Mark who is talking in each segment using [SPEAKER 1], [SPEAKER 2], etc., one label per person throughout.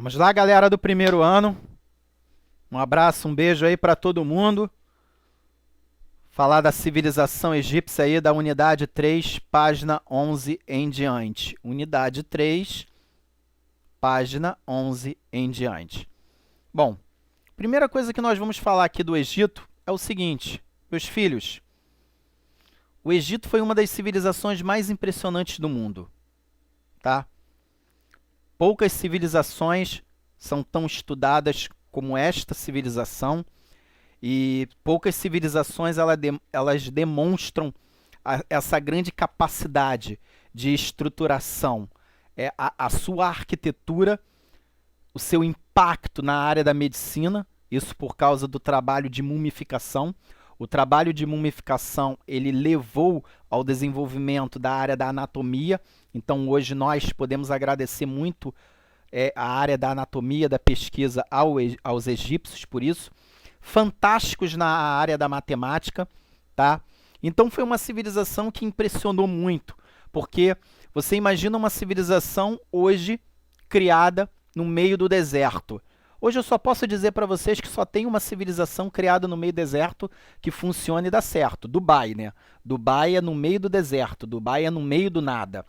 [SPEAKER 1] Vamos lá, galera do primeiro ano. Um abraço, um beijo aí para todo mundo. Falar da civilização egípcia aí da unidade 3, página 11 em diante. Unidade 3, página 11 em diante. Bom, primeira coisa que nós vamos falar aqui do Egito é o seguinte, meus filhos. O Egito foi uma das civilizações mais impressionantes do mundo, tá? Poucas civilizações são tão estudadas como esta civilização e poucas civilizações elas demonstram essa grande capacidade de estruturação. A sua arquitetura, o seu impacto na área da medicina, isso por causa do trabalho de mumificação. O trabalho de mumificação ele levou ao desenvolvimento da área da anatomia. Então, hoje nós podemos agradecer muito a área da anatomia, da pesquisa aos egípcios, por isso. Fantásticos na área da matemática, tá? Então, foi uma civilização que impressionou muito, porque você imagina uma civilização hoje criada no meio do deserto. Hoje eu só posso dizer para vocês que só tem uma civilização criada no meio do deserto que funciona e dá certo. Dubai, né? Dubai é no meio do deserto, Dubai é no meio do nada.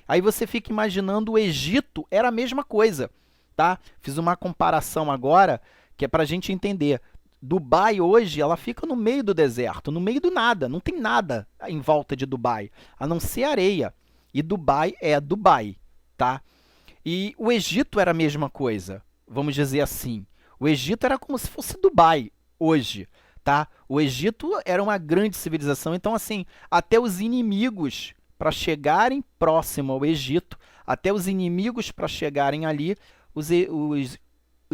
[SPEAKER 1] Aí você fica imaginando o Egito, era a mesma coisa, tá? Fiz uma comparação agora que é para a gente entender. Dubai hoje, ela fica no meio do deserto, no meio do nada, não tem nada em volta de Dubai, a não ser areia. E Dubai é Dubai, tá? E o Egito era a mesma coisa. Vamos dizer assim, o Egito era como se fosse Dubai hoje, tá? O Egito era uma grande civilização, então assim, até os inimigos para chegarem próximo ao Egito, até os inimigos para chegarem ali, os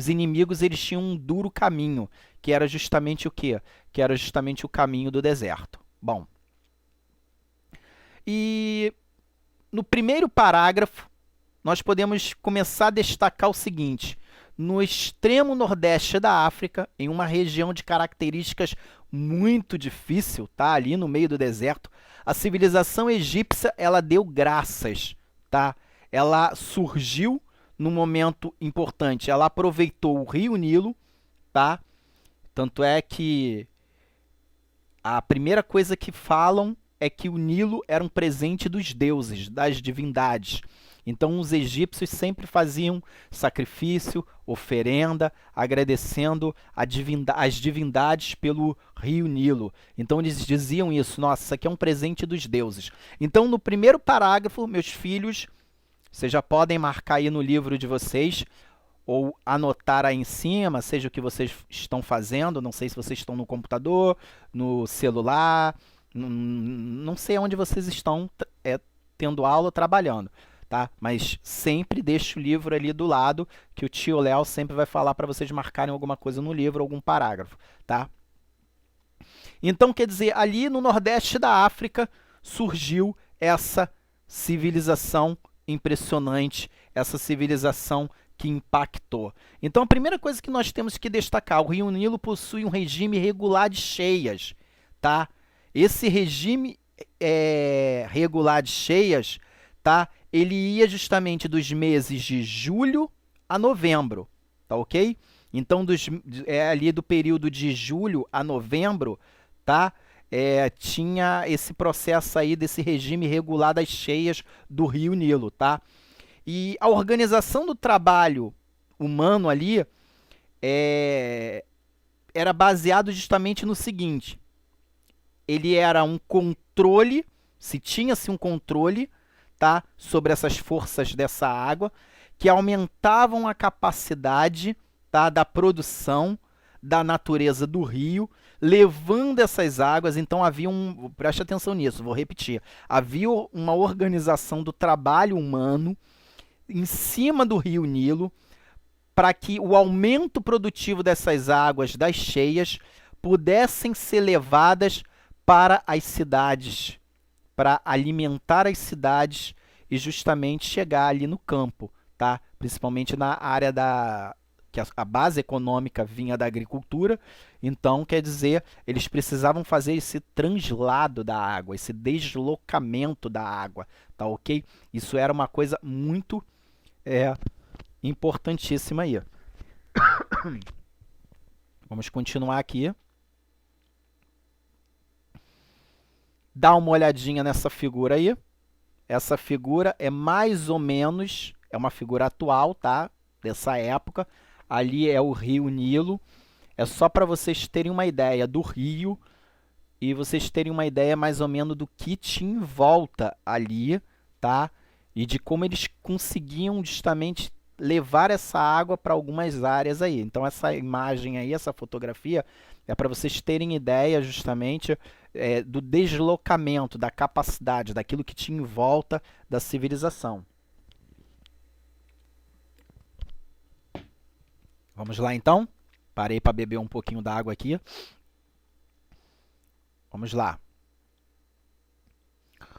[SPEAKER 1] inimigos eles tinham um duro caminho, que era justamente o quê? Que era justamente o caminho do deserto. Bom, e no primeiro parágrafo, nós podemos começar a destacar o seguinte: no extremo nordeste da África, em uma região de características muito difícil, tá? Ali no meio do deserto, a civilização egípcia ela deu graças, tá? Ela surgiu num momento importante. Ela aproveitou o rio Nilo, tá? Tanto é que a primeira coisa que falam é que o Nilo era um presente dos deuses, das divindades. Então, os egípcios sempre faziam sacrifício, oferenda, agradecendo as divindades pelo rio Nilo. Então, eles diziam isso, nossa, isso aqui é um presente dos deuses. Então, no primeiro parágrafo, meus filhos, vocês já podem marcar aí no livro de vocês, ou anotar aí em cima, seja o que vocês estão fazendo, não sei se vocês estão no computador, no celular, não sei onde vocês estão tendo aula ou trabalhando. Tá? Mas sempre deixe o livro ali do lado, que o tio Léo sempre vai falar para vocês marcarem alguma coisa no livro, algum parágrafo, tá? Então, quer dizer, ali no nordeste da África surgiu essa civilização impressionante, essa civilização que impactou. Então, a primeira coisa que nós temos que destacar, o Rio Nilo possui um regime regular de cheias, tá? Esse regime regular de cheias, tá? Ele ia justamente dos meses de julho a novembro, tá ok? Então, ali do período de julho a novembro, tá? Tinha esse processo aí desse regime regular das cheias do Rio Nilo, tá? E a organização do trabalho humano ali era baseado justamente no seguinte: ele era um controle, se tinha-se um controle, tá, sobre essas forças dessa água, que aumentavam a capacidade, tá, da produção da natureza do rio, levando essas águas. Então havia preste atenção nisso, vou repetir, havia uma organização do trabalho humano em cima do rio Nilo, para que o aumento produtivo dessas águas, das cheias, pudessem ser levadas para as cidades, para alimentar as cidades e justamente chegar ali no campo, tá? Principalmente na área que a base econômica vinha da agricultura. Então, quer dizer, eles precisavam fazer esse translado da água, esse deslocamento da água, tá ok? Isso era uma coisa muito importantíssima aí. Vamos continuar aqui. Dá uma olhadinha nessa figura aí. Essa figura é mais ou menos, é uma figura atual, tá? Dessa época. Ali é o rio Nilo. É só para vocês terem uma ideia do rio e vocês terem uma ideia mais ou menos do que tinha em volta ali, tá? E de como eles conseguiam justamente levar essa água para algumas áreas aí. Então essa imagem aí, essa fotografia, é para vocês terem ideia justamente do deslocamento, da capacidade, daquilo que tinha em volta da civilização. Vamos lá então? Parei para beber um pouquinho d'água aqui. Vamos lá.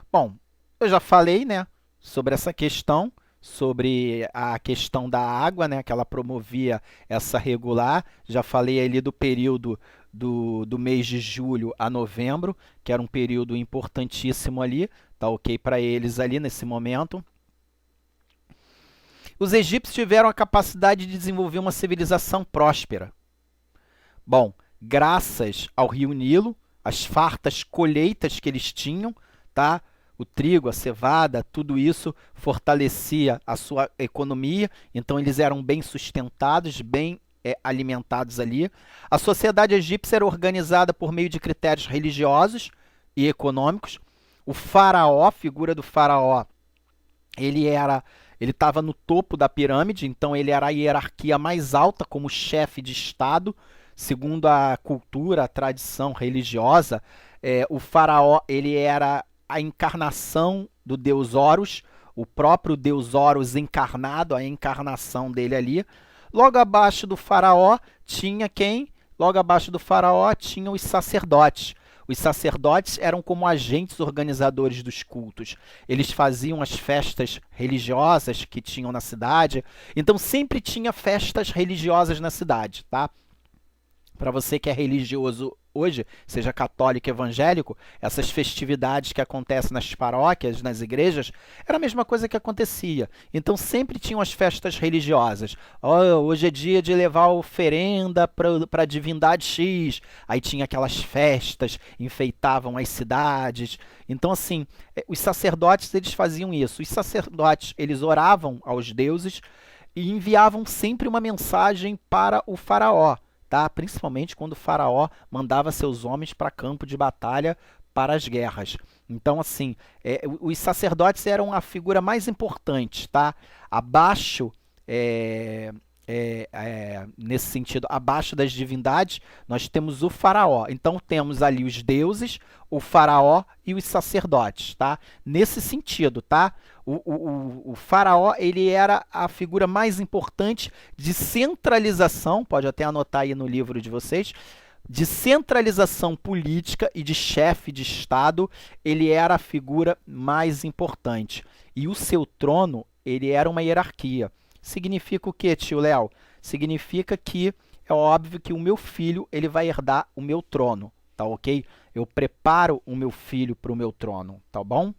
[SPEAKER 1] Bom, eu já falei, né, sobre essa questão, sobre a questão da água, né, que ela promovia essa regular. Já falei ali do período do mês de julho a novembro, que era um período importantíssimo ali, tá ok para eles ali nesse momento. Os egípcios tiveram a capacidade de desenvolver uma civilização próspera. Bom, graças ao rio Nilo, as fartas colheitas que eles tinham, tá? O trigo, a cevada, tudo isso fortalecia a sua economia, então eles eram bem sustentados, bem alimentados ali. A sociedade egípcia era organizada por meio de critérios religiosos e econômicos. O faraó, a figura do faraó, ele estava no topo da pirâmide, então ele era a hierarquia mais alta como chefe de Estado. Segundo a cultura, a tradição religiosa, o faraó ele era a encarnação do deus Horus, o próprio deus Horus encarnado, a encarnação dele ali. Logo abaixo do faraó tinha quem? Logo abaixo do faraó tinham os sacerdotes. Os sacerdotes eram como agentes organizadores dos cultos. Eles faziam as festas religiosas que tinham na cidade. Então sempre tinha festas religiosas na cidade, tá? Para você que é religioso hoje, seja católico, evangélico, essas festividades que acontecem nas paróquias, nas igrejas, era a mesma coisa que acontecia. Então sempre tinham as festas religiosas. Hoje é dia de levar oferenda para a divindade X. Aí tinha aquelas festas, enfeitavam as cidades. Então assim, os sacerdotes eles faziam isso. Os sacerdotes eles oravam aos deuses e enviavam sempre uma mensagem para o faraó. Tá? Principalmente quando o faraó mandava seus homens para campo de batalha para as guerras. Então, assim, os sacerdotes eram a figura mais importante, tá? Abaixo, nesse sentido, abaixo das divindades, nós temos o faraó. Então, temos ali os deuses, o faraó e os sacerdotes, tá? Nesse sentido, tá? O faraó ele era a figura mais importante de centralização, pode até anotar aí no livro de vocês, de centralização política e de chefe de Estado, ele era a figura mais importante. E o seu trono, ele era uma hierarquia. Significa o que, tio Léo? Significa que é óbvio que o meu filho ele vai herdar o meu trono, tá ok? Eu preparo o meu filho para o meu trono, tá bom?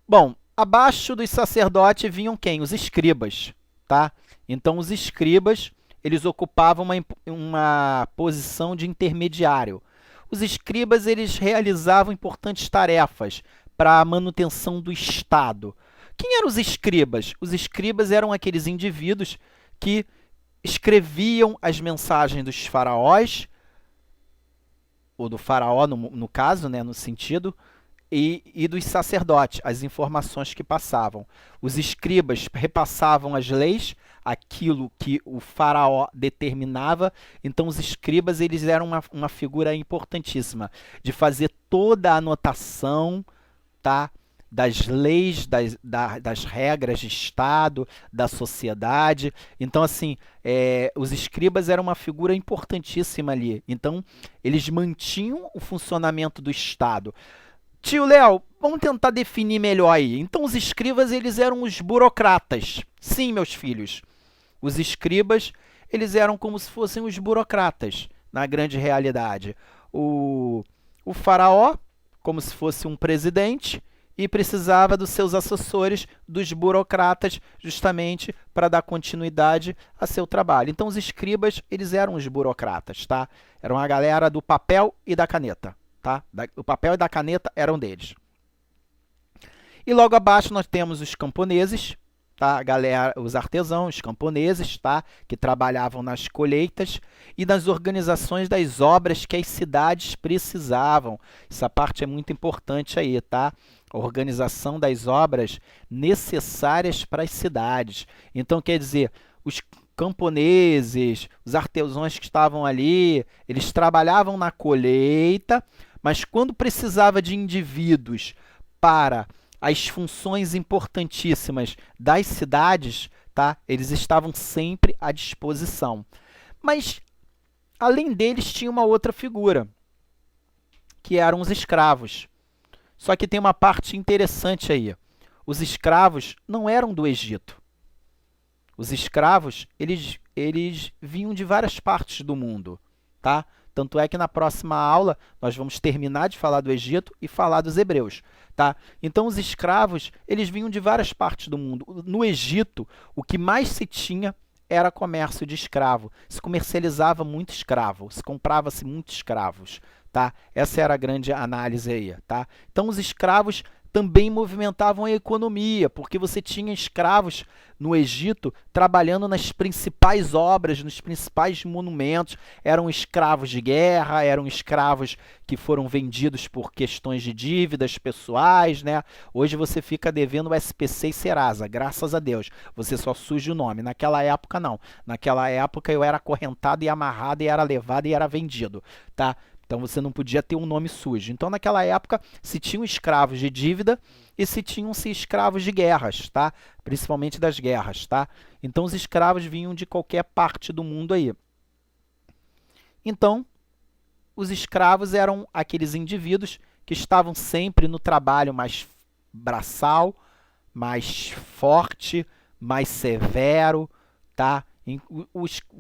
[SPEAKER 1] Bom, abaixo dos sacerdotes vinham quem? Os escribas, tá? Então os escribas, eles ocupavam uma posição de intermediário. Os escribas, eles realizavam importantes tarefas para a manutenção do Estado. Quem eram os escribas? Os escribas eram aqueles indivíduos que escreviam as mensagens dos faraós, ou do faraó no caso, né, no sentido, e dos sacerdotes, as informações que passavam. Os escribas repassavam as leis, aquilo que o faraó determinava. Então os escribas eles eram uma figura importantíssima de fazer toda a anotação, tá, das leis, das regras de Estado, da sociedade. Então, assim, os escribas eram uma figura importantíssima ali. Então, eles mantinham o funcionamento do Estado. Tio Léo, vamos tentar definir melhor aí. Então, os escribas, eles eram os burocratas. Sim, meus filhos. Os escribas, eles eram como se fossem os burocratas, na grande realidade. O faraó, como se fosse um presidente, e precisava dos seus assessores, dos burocratas, justamente para dar continuidade a seu trabalho. Então, os escribas, eles eram os burocratas, tá? Eram a galera do papel e da caneta, tá? O papel e da caneta eram deles. E logo abaixo nós temos os camponeses, tá? A galera, os artesãos, os camponeses, tá? Que trabalhavam nas colheitas e nas organizações das obras que as cidades precisavam. Essa parte é muito importante aí, tá? A organização das obras necessárias para as cidades. Então, quer dizer, os camponeses, os artesãos que estavam ali, eles trabalhavam na colheita, mas quando precisava de indivíduos para as funções importantíssimas das cidades, tá? Eles estavam sempre à disposição. Mas, além deles, tinha uma outra figura, que eram os escravos. Só que tem uma parte interessante aí. Os escravos não eram do Egito. Os escravos, eles vinham de várias partes do mundo, tá? Tanto é que na próxima aula nós vamos terminar de falar do Egito e falar dos hebreus, tá? Então os escravos, eles vinham de várias partes do mundo. No Egito, o que mais se tinha era comércio de escravo. Se comercializava muito escravo, se comprava-se muitos escravos, tá? Essa era a grande análise aí, tá? Então os escravos também movimentavam a economia, porque você tinha escravos no Egito trabalhando nas principais obras, nos principais monumentos. Eram escravos de guerra, eram escravos que foram vendidos por questões de dívidas pessoais, né? Hoje você fica devendo o SPC e Serasa, graças a Deus. Você só suja o nome. Naquela época, não. Naquela época eu era acorrentado e amarrado e era levado e era vendido, tá? Então você não podia ter um nome sujo. Então naquela época se tinham escravos de dívida e se tinham-se escravos de guerras, tá? Principalmente das guerras, tá? Então os escravos vinham de qualquer parte do mundo aí. Então os escravos eram aqueles indivíduos que estavam sempre no trabalho mais braçal, mais forte, mais severo, tá?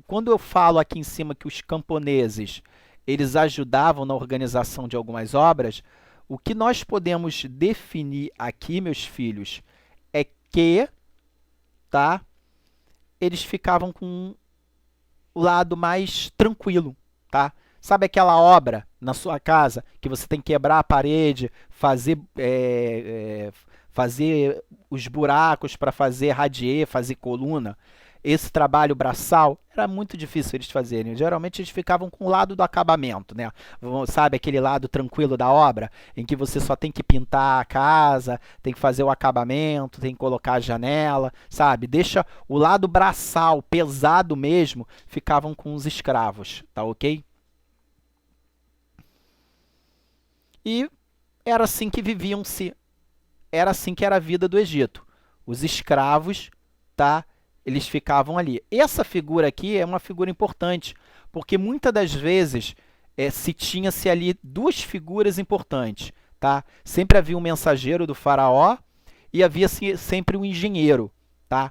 [SPEAKER 1] Quando eu falo aqui em cima que os camponeses eles ajudavam na organização de algumas obras, o que nós podemos definir aqui, meus filhos, é que, tá, eles ficavam com o lado mais tranquilo, tá? Sabe aquela obra na sua casa que você tem que quebrar a parede, fazer os buracos para fazer radier, fazer coluna? Esse trabalho braçal era muito difícil eles fazerem. Geralmente eles ficavam com o lado do acabamento, né? Sabe aquele lado tranquilo da obra, em que você só tem que pintar a casa, tem que fazer o acabamento, tem que colocar a janela, sabe? Deixa o lado braçal, pesado mesmo, ficavam com os escravos, tá ok? E era assim que viviam-se, era assim que era a vida do Egito. Os escravos, tá? Eles ficavam ali. Essa figura aqui é uma figura importante, porque muitas das vezes se tinha-se ali duas figuras importantes, tá? Sempre havia um mensageiro do faraó e havia sempre um engenheiro, tá?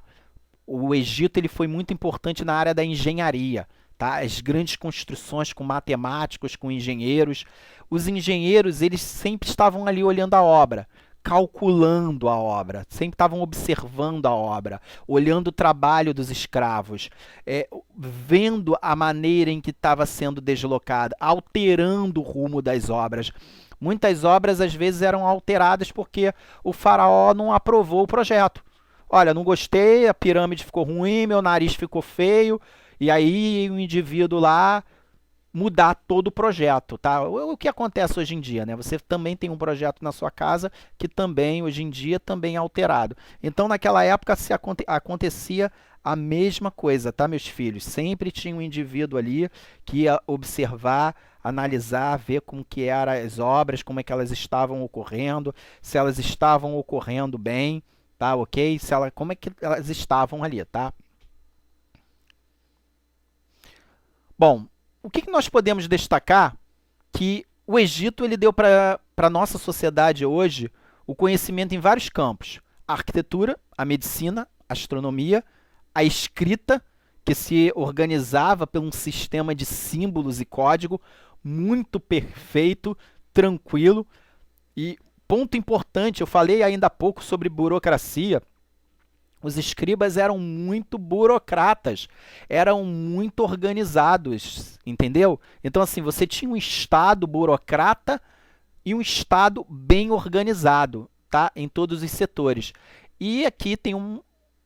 [SPEAKER 1] O Egito ele foi muito importante na área da engenharia, tá? As grandes construções com matemáticos, com engenheiros. Os engenheiros eles sempre estavam ali olhando a obra, calculando a obra, sempre estavam observando a obra, olhando o trabalho dos escravos, vendo a maneira em que estava sendo deslocada, alterando o rumo das obras. Muitas obras, às vezes, eram alteradas porque o faraó não aprovou o projeto. Olha, não gostei, a pirâmide ficou ruim, meu nariz ficou feio, e aí o indivíduo lá mudar todo o projeto, tá? O que acontece hoje em dia, né? Você também tem um projeto na sua casa que também, hoje em dia, também é alterado. Então, naquela época, acontecia a mesma coisa, tá, meus filhos? Sempre tinha um indivíduo ali que ia observar, analisar, ver como que eram as obras, como é que elas estavam ocorrendo, se elas estavam ocorrendo bem, tá, ok? Como é que elas estavam ali, tá? Bom, o que nós podemos destacar que o Egito ele deu para a nossa sociedade hoje o conhecimento em vários campos. A arquitetura, a medicina, a astronomia, a escrita, que se organizava por um sistema de símbolos e código muito perfeito, tranquilo. E ponto importante, eu falei ainda há pouco sobre burocracia. Os escribas eram muito burocratas, eram muito organizados, entendeu? Então, assim, você tinha um Estado burocrata e um Estado bem organizado, tá? Em todos os setores. E aqui tem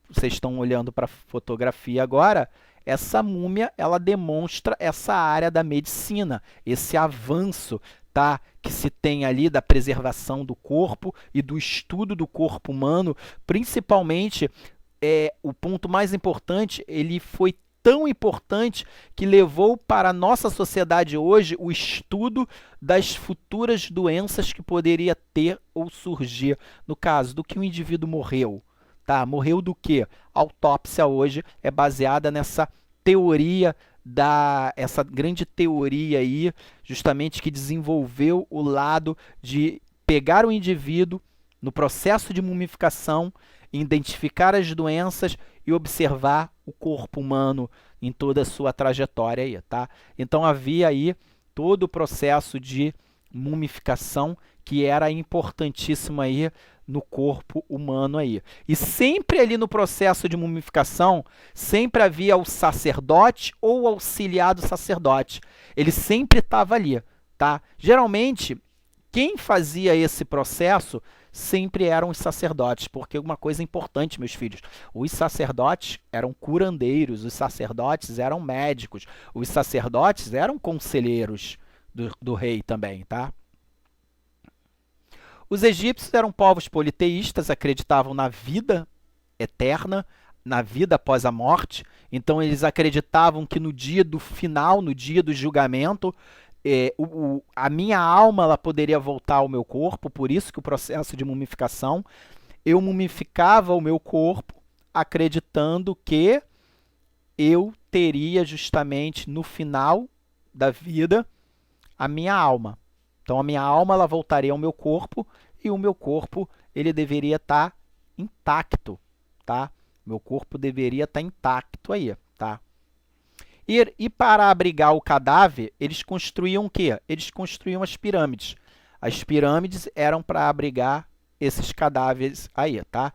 [SPEAKER 1] vocês estão olhando para a fotografia agora, essa múmia, ela demonstra essa área da medicina, esse avanço, tá? Que se tem ali da preservação do corpo e do estudo do corpo humano, principalmente o ponto mais importante, ele foi tão importante que levou para a nossa sociedade hoje o estudo das futuras doenças que poderia ter ou surgir, no caso do que o indivíduo morreu. Tá? Morreu do quê? A autópsia hoje é baseada nessa teoria, essa grande teoria aí, justamente que desenvolveu o lado de pegar o indivíduo no processo de mumificação, identificar as doenças e observar o corpo humano em toda a sua trajetória aí, tá? Então havia aí todo o processo de mumificação que era importantíssimo aí no corpo humano aí. E sempre ali no processo de mumificação, sempre havia o sacerdote ou o auxiliar do sacerdote. Ele sempre estava ali, tá? Geralmente, quem fazia esse processo sempre eram os sacerdotes, porque uma coisa importante, meus filhos, os sacerdotes eram curandeiros, os sacerdotes eram médicos, os sacerdotes eram conselheiros do rei também, tá? Os egípcios eram povos politeístas, acreditavam na vida eterna, na vida após a morte, então eles acreditavam que no dia do final, no dia do julgamento, a minha alma ela poderia voltar ao meu corpo, por isso que o processo de mumificação, eu mumificava o meu corpo acreditando que eu teria justamente no final da vida a minha alma. Então a minha alma ela voltaria ao meu corpo e o meu corpo ele deveria estar intacto, tá? Meu corpo deveria estar intacto aí, tá? E para abrigar o cadáver, eles construíam o quê? Eles construíam as pirâmides. As pirâmides eram para abrigar esses cadáveres aí, tá?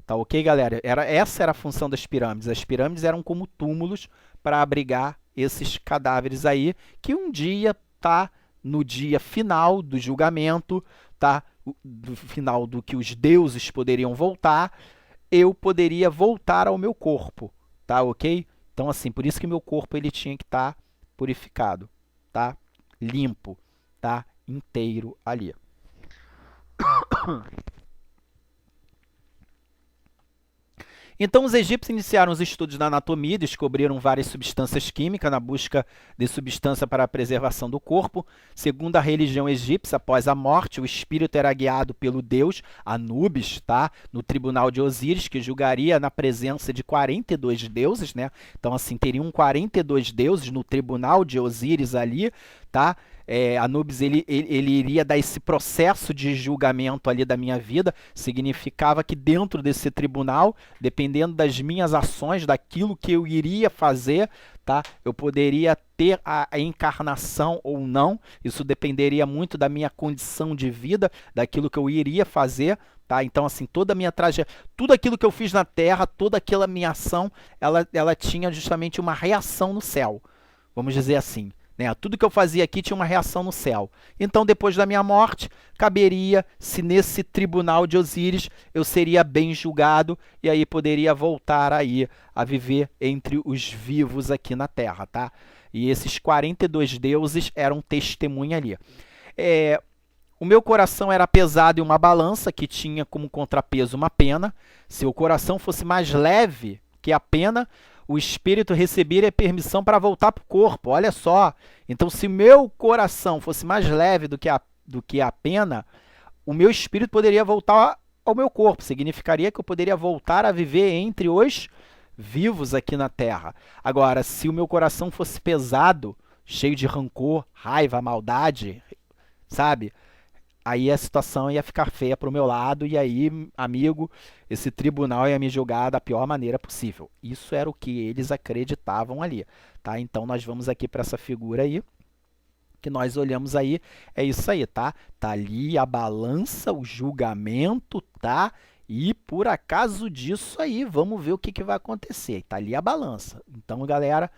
[SPEAKER 1] Tá ok, galera? Essa era a função das pirâmides. As pirâmides eram como túmulos para abrigar esses cadáveres aí, que um dia, tá? No dia final do julgamento, tá? Do final do que os deuses poderiam voltar, eu poderia voltar ao meu corpo, tá ok? Então, assim, por isso que meu corpo ele tinha que estar purificado, tá? Limpo, tá? Inteiro ali. Então, os egípcios iniciaram os estudos da anatomia e descobriram várias substâncias químicas na busca de substância para a preservação do corpo. Segundo a religião egípcia, após a morte, o espírito era guiado pelo deus Anubis, tá? No tribunal de Osíris, que julgaria na presença de 42 deuses, né? Então, assim, teriam 42 deuses no tribunal de Osíris ali, tá? Anubis ele iria dar esse processo de julgamento ali da minha vida, significava que dentro desse tribunal, dependendo das minhas ações, daquilo que eu iria fazer, tá? Eu poderia ter a encarnação ou não, isso dependeria muito da minha condição de vida, daquilo que eu iria fazer, tá? Então, assim, toda a minha trajetória, tudo aquilo que eu fiz na Terra, toda aquela minha ação, ela tinha justamente uma reação no céu, vamos dizer assim. Né? Tudo que eu fazia aqui tinha uma reação no céu. Então, depois da minha morte, caberia, se nesse tribunal de Osíris eu seria bem julgado e aí poderia voltar aí a viver entre os vivos aqui na Terra, tá? E esses 42 deuses eram testemunha ali. O meu coração era pesado em uma balança que tinha como contrapeso uma pena. Se o coração fosse mais leve que a pena, o espírito receberia permissão para voltar para o corpo. Olha só. Então, se meu coração fosse mais leve do que a pena, o meu espírito poderia voltar ao meu corpo. Significaria que eu poderia voltar a viver entre os vivos aqui na Terra. Agora, se o meu coração fosse pesado, cheio de rancor, raiva, maldade, sabe? Aí a situação ia ficar feia para o meu lado e aí, amigo, esse tribunal ia me julgar da pior maneira possível. Isso era o que eles acreditavam ali, tá? Então, nós vamos aqui para essa figura aí. que nós olhamos aí, é isso aí, tá? Tá ali a balança, o julgamento, tá? E por acaso disso aí, vamos ver o que vai acontecer. Tá ali a balança. Então, galera,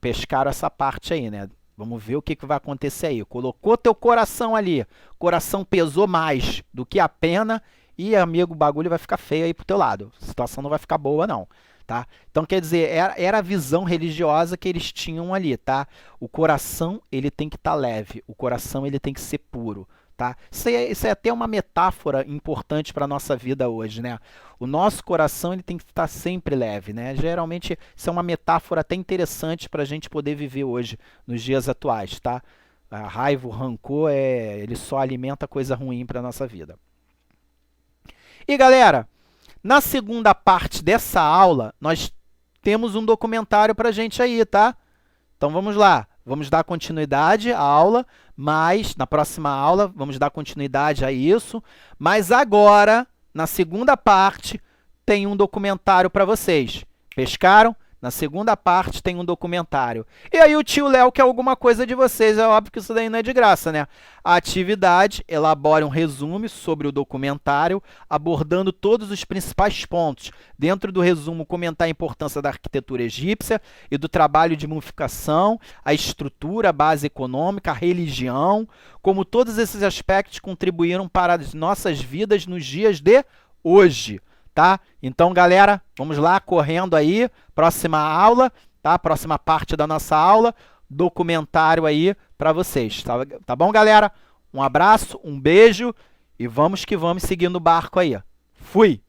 [SPEAKER 1] pescaram essa parte aí, né? Vamos ver o que vai acontecer aí. Colocou teu coração ali, coração pesou mais do que a pena e, amigo, o bagulho vai ficar feio aí pro teu lado. A situação não vai ficar boa, não. Tá? Então, quer dizer, era a visão religiosa que eles tinham ali, tá? O coração, ele tem que estar leve, o coração, ele tem que ser puro, tá? Isso é até uma metáfora importante para a nossa vida hoje, né? O nosso coração, ele tem que estar sempre leve, né? Geralmente, isso é uma metáfora até interessante para a gente poder viver hoje, nos dias atuais, tá? A raiva, o rancor, ele só alimenta coisa ruim para a nossa vida. E, galera, na segunda parte dessa aula, nós temos um documentário para a gente aí, tá? Então, vamos lá. Vamos dar continuidade à aula, mas na próxima aula vamos dar continuidade a isso. Mas agora, na segunda parte, tem um documentário para vocês. Pescaram? Na segunda parte tem um documentário. E aí o tio Léo quer alguma coisa de vocês, é óbvio que isso daí não é de graça, né? A atividade elabora um resumo sobre o documentário, abordando todos os principais pontos. Dentro do resumo, comentar a importância da arquitetura egípcia e do trabalho de mumificação, a estrutura, a base econômica, a religião, como todos esses aspectos contribuíram para as nossas vidas nos dias de hoje. Tá? Então, galera, vamos lá, correndo aí, próxima aula, tá? Próxima parte da nossa aula, documentário aí para vocês, tá bom, galera? Um abraço, um beijo e vamos que vamos seguindo o barco aí. Fui!